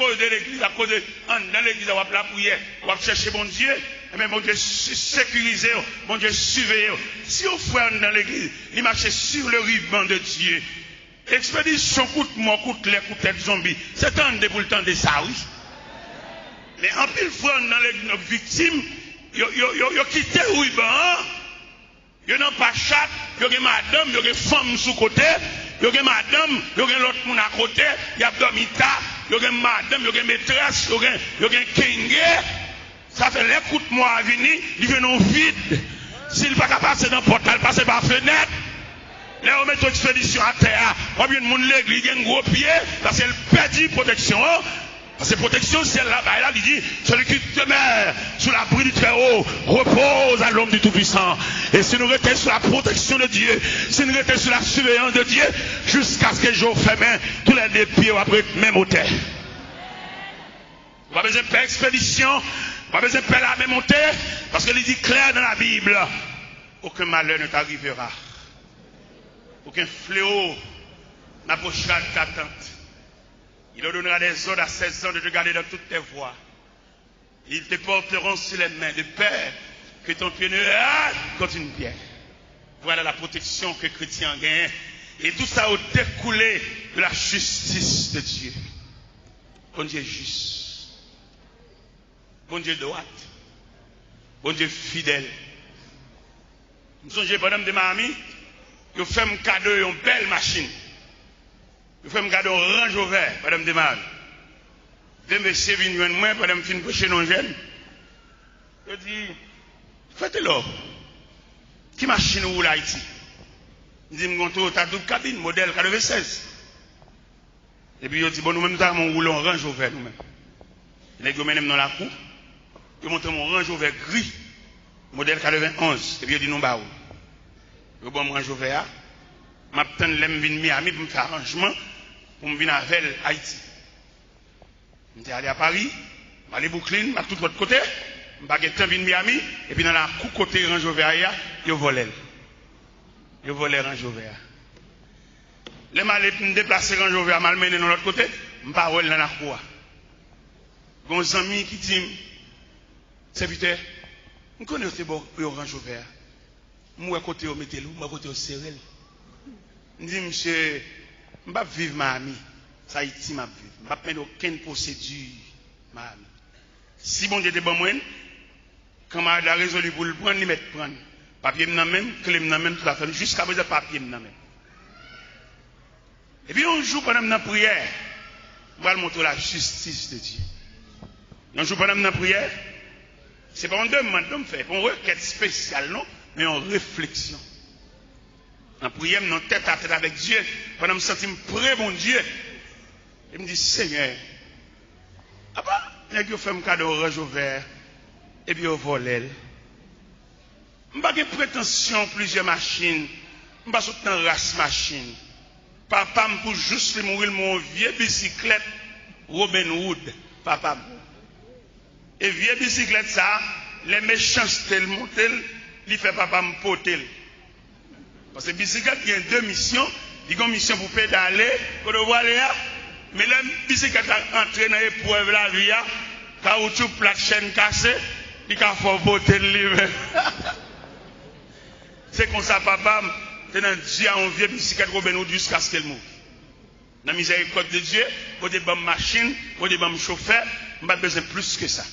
cause de l'église, à cause de dans l'église, on va la prière, on va chercher bon Dieu, et bien bon Dieu sécuriser, bon Dieu surveiller. Si on fait dans l'église, il marche sur le ruban de Dieu. Expédition coûte mort, coûte les coûte tête zombie. C'est un de pour le temps de ça, oui. Mais en pile fois dans les victimes, ils quitté le ruban. Ils n'ont pas chat, ils ont madame, ils ont femme sous côté, ils ont madame, ils ont l'autre monde à côté, il y a domita, ils ont madame, ils ont maîtresse, ils ont kenge. Ça fait les coups de moi à venir, ils viennent vide. S'il ne va pas passer dans le portail, passer par la fenêtre. Là, on met une expédition à terre. Combien de monde l'église, il y a un gros pied, parce qu'elle perd protection. Parce que protection, c'est là-bas. Là, il dit, celui qui demeure sous l'abri du Très-Haut repose à l'homme du Tout-Puissant. Et si nous restons sous la protection de Dieu, si nous restons sous la surveillance de Dieu, jusqu'à ce que jour fait main, tous les deux pieds vont après même au terre. On va besoin de faire expédition, on va besoin de faire la même montée, parce qu'il dit clair dans la Bible, aucun malheur ne t'arrivera. Aucun fléau n'approchera de ta tente. Il leur donnera des ordres à 16 ans de te garder dans toutes tes voies. Ils te porteront sur les mains de peur que ton pied ne heurte contre une pierre. Voilà la protection que les chrétiens gagnent. Et tout ça a découlé de la justice de Dieu. Bon Dieu juste. Bon Dieu droit. Bon Dieu fidèle. Je me souviens, madame de ma amie, je fais un cadeau, une belle machine. Je fais un cadeau orange au vert, madame Demal. Deux messieurs viennent joindre moi, madame fin prêcher non jeune. Je dis, faites-le. Qui machine ou là ici? Je dis, je t'as double cabine, modèle 96. Et puis je dis, bon, nous-mêmes, nous avons un rouleau orange au vert, nous-mêmes. Les gars, nous dans la cour. Je montre mon orange au vert gris, modèle 91. Et puis je dis, non, bah, où? Je bon orange au vert. Je m'attends l'aime venir Miami pour me faire arrangement. Pour me venir avec Haïti. Je suis allé à Paris, je suis allé à Brooklyn, je suis tout l'autre côté, je suis allé à Miami, et puis dans la coup côté Range Rover, je volé. Je volé Range Rover. Les malais pour me déplacer Range Rover, je m'amener dans l'autre côté, je ne suis pas dans la cour. J'ai un ami qui dit, serviteur, je connais aussi bon pour Range Rover. Moi, côté au métélo, moi, côté au serrel. Je dis, monsieur, je ne vais pas vivre ma amie. Ça Haïti m'a vivre. Je ne vais pas prendre aucune procédure, ma amie. Si bon Dieu était bon, quand je a résolu pour le prendre, il met prendre. Papier m'en même, clé m'en même, tout à fait. Jusqu'à présent, papier m'en même. Et puis, un jour, pendant la prière, je vais montrer la justice de Dieu. Un jour, pendant la prière, ce n'est pas une demande de me faire, pas une requête spéciale, non, mais une réflexion. En prière, non tête à tête avec Dieu, pendant que je me sens près, mon Dieu. Il me dit, Seigneur, ah bah, il y a qui fait un cadeau orange au vert, et puis au volet. Je n'ai pas de prétention plusieurs machines, je n'ai pas de race machine. Papa me pour juste mourir mon vieux bicyclette Robin Hood, papa. Et vieux bicyclette ça, les méchancetés le monter, il fait papa me porter. Parce que la bicyclette, il y a deux missions. Il y a une mission pour pédaler, pour devoir aller là. Mais la bicyclette a entré dans l'épreuve de la vie, caoutchouc, plaque, chaîne cassée, il a fait botter le livre. C'est comme ça, papa, tu as dit à un vieux bicyclette Robin Hood jusqu'à ce qu'elle moure. Dans la miséricorde de Dieu, pour des bonnes machines, pour des bons chauffeurs, je n'ai pas besoin de plus que ça.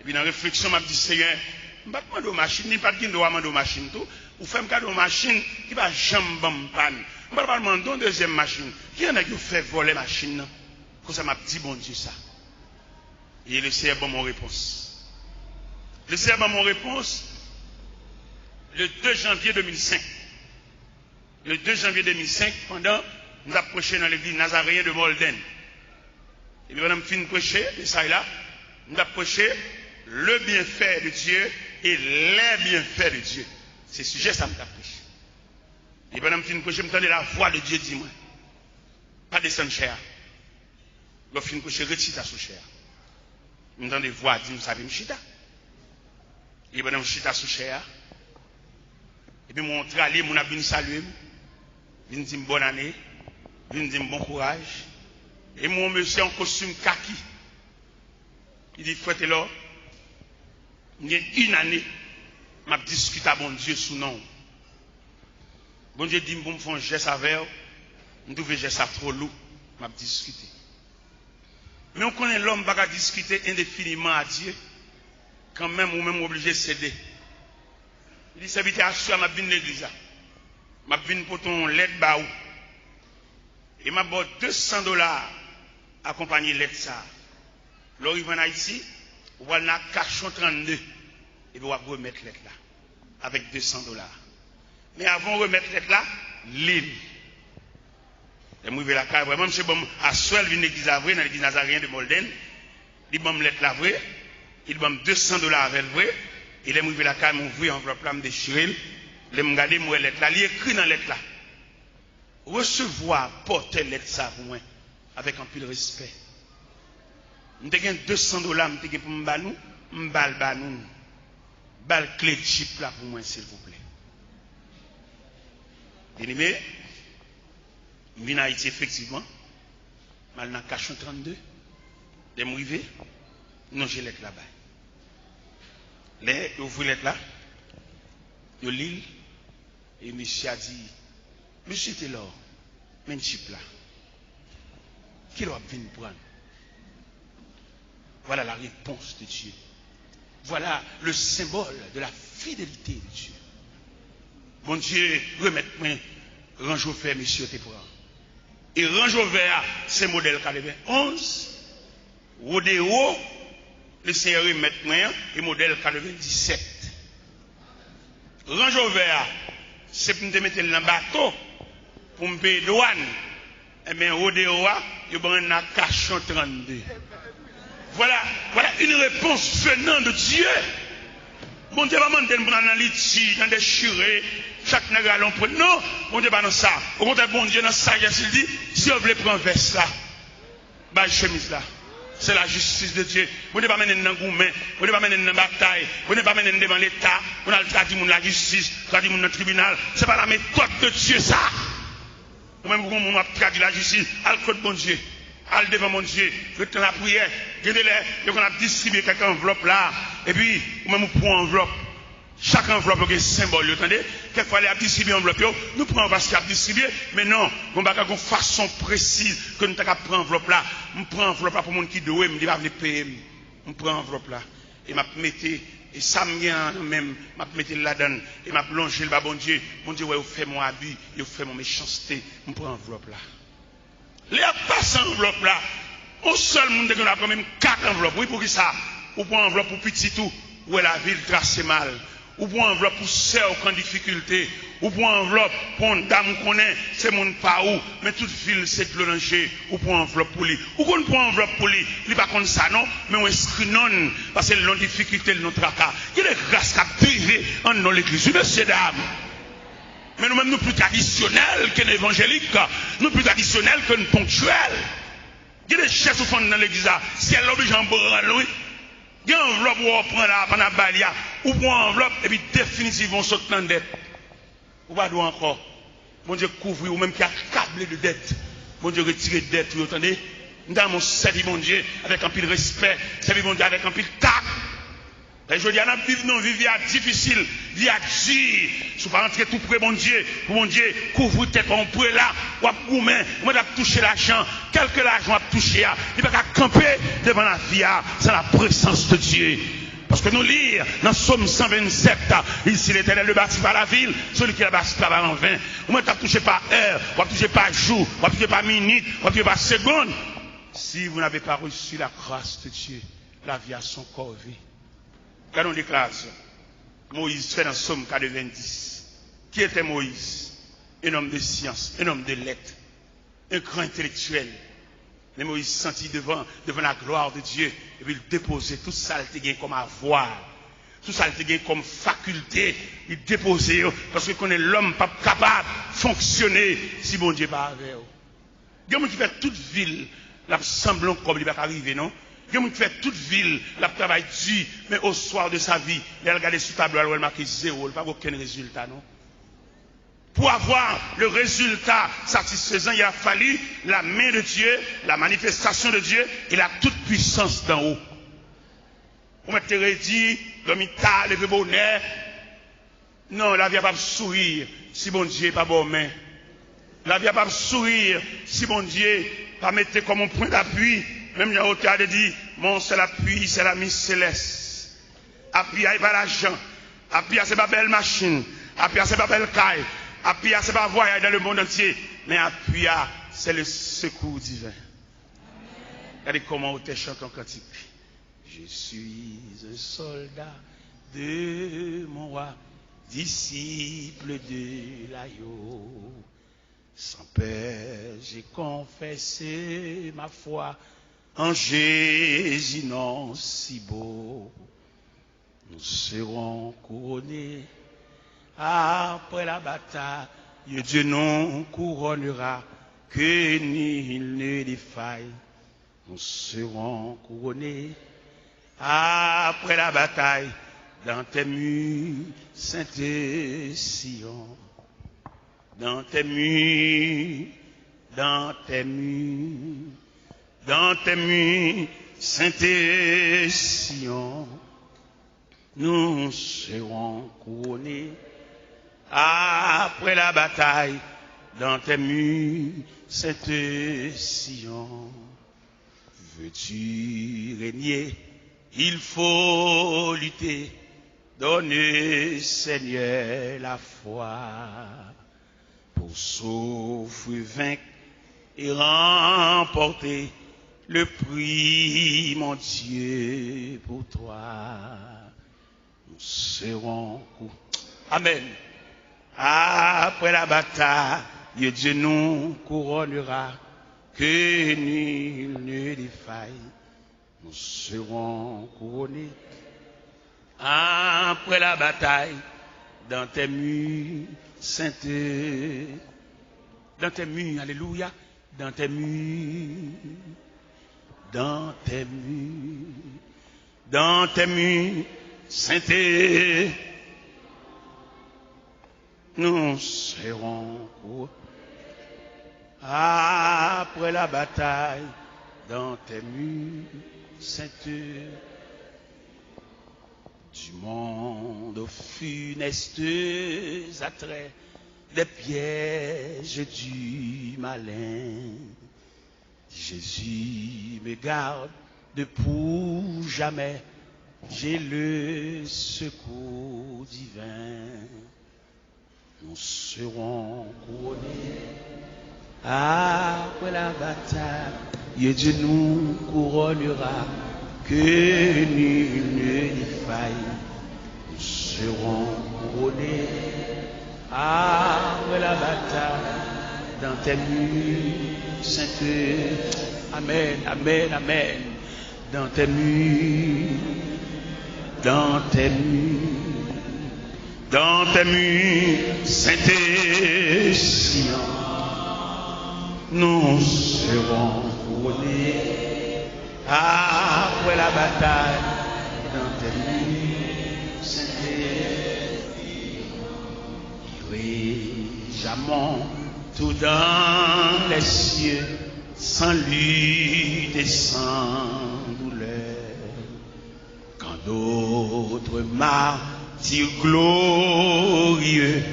Et puis dans la réflexion, je me dis, Seigneur, je ne vais pas demander aux machines, ni pas de demander aux machines tout. Ou fait un cadeau machine qui va jamais panne. Je ne vais pas demander une deuxième machine. Qui y en a qui fait voler la machine? Comme ça m'a dit bon Dieu ça. Et le Seigneur bon mon réponse. Le Seigneur bon mon réponse le 2 janvier 2005. Le 2 janvier 2005, pendant nous avons prêché dans l'église Nazaréen de Molden. Et puis, on a fini de prêcher, et ça et là, nous avons prêché le bienfait de Dieu et les bienfaits de Dieu. C'est ce sujet, ça me prêché. Et pendant que je fini de prêcher, je me la voix de Dieu, dis-moi. Pas descendre cher. Je finis de prêcher, retire sous cher. Je me des voix, dis-moi, ça vient me chita. Et pendant que je chita sous cher, et puis mon tralier, mon abini salué, vient dire bonne année, vient dire bon courage. Et mon monsieur en costume kaki. Il dit, frère Taylor, il y a une année, m'a discuté à bon Dieu sous nom. Bon Dieu dit, bon, me faire un geste avec, je trouve que geste trop lourd, m'a discuté. Mais on connaît l'homme qui va discuter indéfiniment à Dieu, quand même, ou même obligé de céder. Il dit, serviteur, assure, m'a venu l'église, m'a venu pour ton lettre baou. Et m'a donné $200 accompagné l'aide ça. L'arrivée en Haïti, on va dans cachon 32 et puis on va remettre l'aide là avec $200. Mais avant de remettre l'aide là, l'île. Et moi, je vais la carte, vraiment, monsieur, bon, à Suel, vient l'église à vrai, dans l'église Nazarien de Molden, il m'a l'aide là vrai, il m'a $200 avec le vrai, et là, moi, je vais la carte, je m'ouvre enveloppe là, je me déchire, je me regarde, moi, l'aide là, il est écrit dans l'aide là. Recevoir, porter l'aide ça pour moi, avec un peu de respect. Je te gagne $200, je te gagne pour me banou, je banou, bal clé chip là pour moi, s'il vous plaît. Bien-aimé, je viens en Haïti effectivement, mal dans Cachon 32, je suis arrivé, non, j'ai l'être là-bas. Là, j'ouvre l'être là, je lis, et monsieur a dit, monsieur Taylor, mais chip là, qui doit venir prendre? Voilà la réponse de Dieu. Voilà le symbole de la fidélité de Dieu. Mon Dieu, remettez-moi Range Rover, monsieur, te prend. Et Range Rover, c'est modèle 91. Rodeo, le Seigneur remettez-moi, et modèle 97. Range Rover, c'est pour me mettre dans le bateau, pour me payer douane. Et bien, Rodeo, il y a un cachon 32. Voilà une réponse venant de Dieu. Mon Dieu va demander de prendre dans l'ici, dans des churés, chaque nègre l'on prend. Non, mon Dieu va dans ça. Au contraire, bon Dieu, dans ça, il dit, si on veut prendre veste là, bah, chemise là. C'est la justice de Dieu. Vous ne pas mener dans le gourmet, vous ne pas mener dans la bataille, vous ne pas mener devant l'État, vous ne pas dire la justice, vous ne pas dire dans le tribunal. Ce n'est pas la méthode de Dieu, ça. Ou même vous ne pas dire la justice, à le code bon Dieu. Al devant mon Dieu, retourne la prière, regardez-les, on a distribué quelques enveloppes là, et puis, même pour enveloppe, chaque enveloppe a un symbole, vous entendez? Quelquefois, les a distribué enveloppe, nous prenons parce qu'il a distribué, mais non, on va avoir une façon précise que nous avons pris enveloppe là, on prend enveloppe là pour les gens qui doivent, me dit, va venir payer, on prend enveloppe là, et m'a mettez, et ça me vient même, m'a mettez là-dedans, et m'a plongé le bas, bon Dieu, ouais, vous faites mon abus, vous faites mon méchanceté, on prend enveloppe là. Les passants enveloppe là, au seul monde qui a quand même 4 enveloppes. Oui, pour qui ça? Ou pour enveloppe pour petit tout, où est la ville tracée mal. Ou pour enveloppe pour ceux qui ont difficulté. Ou pour enveloppe pour une dame qu'on connaît, c'est mon pas où. Mais toute ville, c'est de l'oranger. Ou pour enveloppe pour lui. Ou qu'on pour enveloppe pour lui. Il n'est pas comme ça, non? Mais on inscrit non. Parce que l'on difficulté, l'on tracas. Il y a des grâces qui privées en dans l'église. Monsieur, dames. Mais nous-mêmes, nous plus traditionnels qu'un évangélique, nous plus traditionnels qu'un ponctuel. Il y a des chefs au fond dans l'église, si elle l'oblige en branle, il y a une enveloppe où on prend la panabalia, ou pour enveloppe, et puis définitivement on saute dans la dette. Ou pas d'où encore. Mon Dieu couvre, ou même qui a câblé de dette. Mon Dieu retire de dette, vous entendez? Nous avons servi mon Dieu avec un peu de respect, servi mon Dieu avec un peu de tact. Et je dis, on a vécu une vie difficile, vie à dire, si vous ne pas rentrer tout près, mon Dieu, couvre tête en près là, ou à gourmet, on va toucher l'argent, quelque l'argent va toucher, il ne va pas camper devant la vie, c'est la présence de Dieu. Parce que nous lisons dans Psaume 127, ici l'Éternel le bâtit par la ville, celui qui la bâtit par en vain. On ne va toucher pas heure, on va toucher pas jour, on va toucher pas minute, on va toucher pas seconde. Si vous n'avez pas reçu la grâce de Dieu, la vie a son corps vie. Regardons les classes. Moïse fait dans Somme 90. Qui était Moïse? Un homme de science, un homme de lettres, un grand intellectuel. Mais Moïse sentit devant la gloire de Dieu, et puis il déposait tout ça, il était comme avoir, tout ça, il était comme faculté, il déposait, parce que qu'on est l'homme pas capable de fonctionner si bon Dieu pas avec. Il y a des gens qui fait toute ville, la semblant comme il va arriver, non? Il y a des gens qui fait toute ville, la travail dur, mais au soir de sa vie, il a regardé sur le tableau, il a marqué 0, il n'a pas aucun résultat, non? Pour avoir le résultat satisfaisant, il a fallu la main de Dieu, la manifestation de Dieu et la toute-puissance d'en haut. On m'a dit, l'homme le bonheur. Non, la vie n'a pas de sourire si bon Dieu n'est pas bon main. La vie n'a pas de sourire si bon Dieu pas mettre comme un point d'appui. Même dans l'auteur de dit, mon seul appui, c'est l'ami céleste. Appui, c'est pas l'argent. Appui, c'est pas belle machine. Appui, c'est pas belle caille. Appui, c'est pas voyage dans le monde entier. Mais appui, c'est le secours divin. Regardez comment on te chante en cantique. Je suis un soldat de mon roi, disciple de l'agneau. Sans peur, j'ai confessé ma foi en Jésus, non si beau. Nous serons couronnés après la bataille. Dieu nous couronnera, que nul ne défaille. Nous serons couronnés après la bataille dans tes murs, Sainte Sion. Dans tes murs, dans tes murs, dans tes murs, Sainte Sion. Nous serons couronnés après la bataille dans tes murs, Sainte Sion. Veux-tu régner? Il faut lutter. Donne, Seigneur, la foi pour souffrir, vaincre et remporter le prix, mon Dieu, pour toi. Nous serons. Amen. Après la bataille, Dieu nous couronnera, que nul ne défaille. Nous serons couronnés après la bataille dans tes murs, Sainte. Dans tes murs, alléluia, dans tes murs, dans tes murs, dans tes murs, Sainte. Nous serons couronnés après la bataille dans tes murs, Sainte. Du monde aux funestes attraits, des pièges du malin. Jésus me garde de pour jamais, j'ai le secours divin. Nous serons couronnés après la bataille, et Dieu nous couronnera, que nul ne défaille. Nous serons couronnés après la bataille dans tes murs, Sainte. Amen, amen, amen. Dans tes murs, dans tes murs, dans tes murs, Sainte Sion. Nous serons couronnés après la bataille dans tes murs, jamais tout dans les cieux, sans lutte et sans douleur. Quand d'autres martyrs glorieux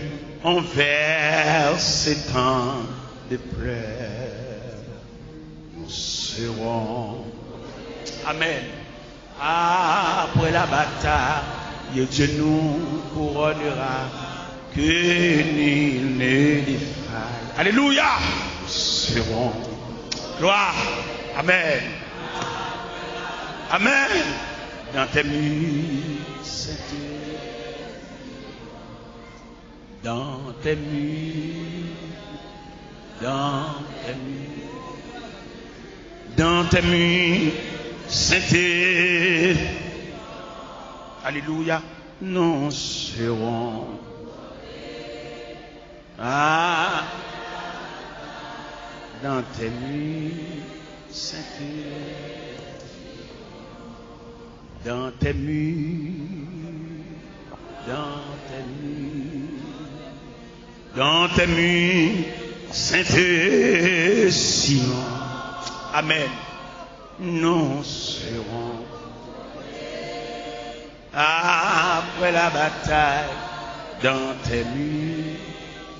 ont versé tant de pleurs, nous serons. Amen. Après la bataille, Dieu nous couronnera, que nul ne défaille. Alléluia. Nous serons. Gloire. Amen. Amen. Dans tes murs, Sainte. Dans tes murs. Dans tes murs. Dans tes murs. Sainte. Alléluia. Nous serons. Dans tes murs, Sainte. Dans tes murs, dans tes murs, dans tes murs, sainteté, Sion. Amen. Nous serons après la bataille dans tes murs,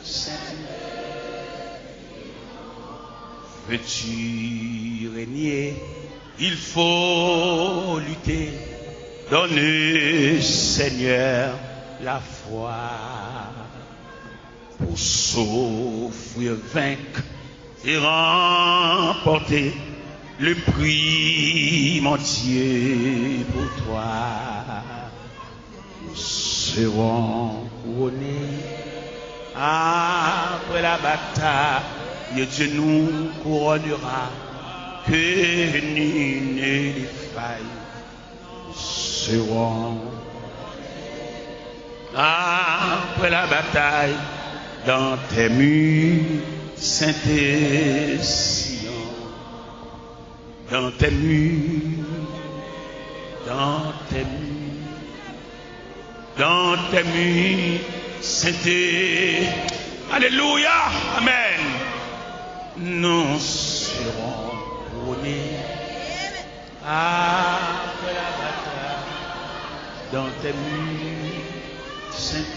sainteté. Veux-tu régner? Il faut lutter. Donne, Seigneur, la foi pour souffrir, vaincre et remporter le prix entier pour toi. Nous serons couronnés après la bataille. Et Dieu nous couronnera, que nul ne défaille. Nous serons après la bataille dans tes murs, sainteté, Sion. Dans tes murs, dans tes murs, dans tes murs, sainteté. Alléluia, amen. Nous serons couronnés après la bataille dans tes murs, sainteté.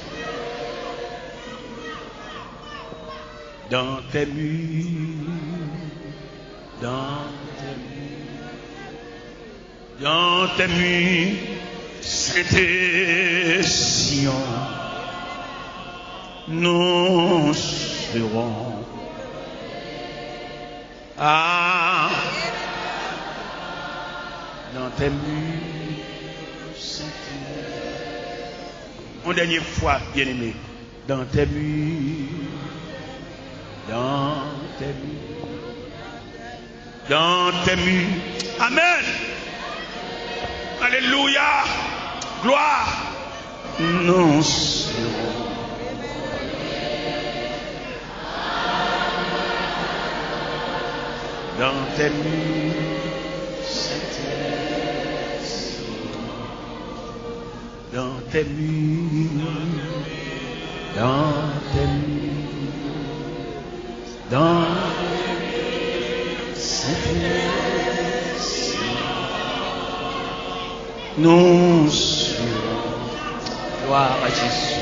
Dans tes murs, dans tes murs, sainteté, Sion. Nous serons dans tes murs, sainteté. Une dernière fois, bien-aimé, dans tes murs, dans tes murs, dans tes murs. Amen. Alléluia. Gloire. Nous serons dans tes murs, sainteté, dans tes murs, dans tes murs, dans sainteté, nous serons. Gloire à Jésus.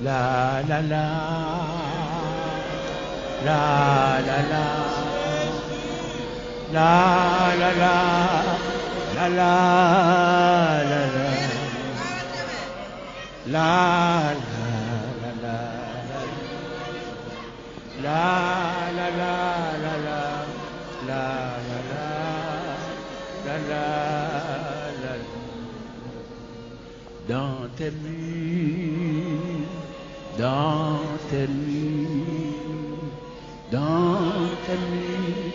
La la la, la la la, la la la, la la la, la la la, la la la la, la la la, la. Dans tes murs, dans tes murs, dans tes murs,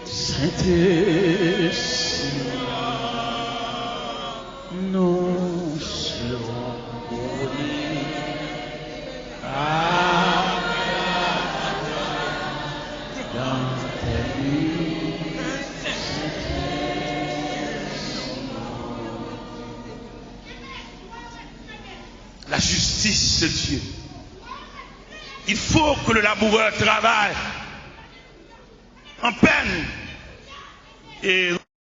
sainteté, nous serons couronnés dans tes murs, la justice de Dieu. Il faut que le laboureur travaille en peine et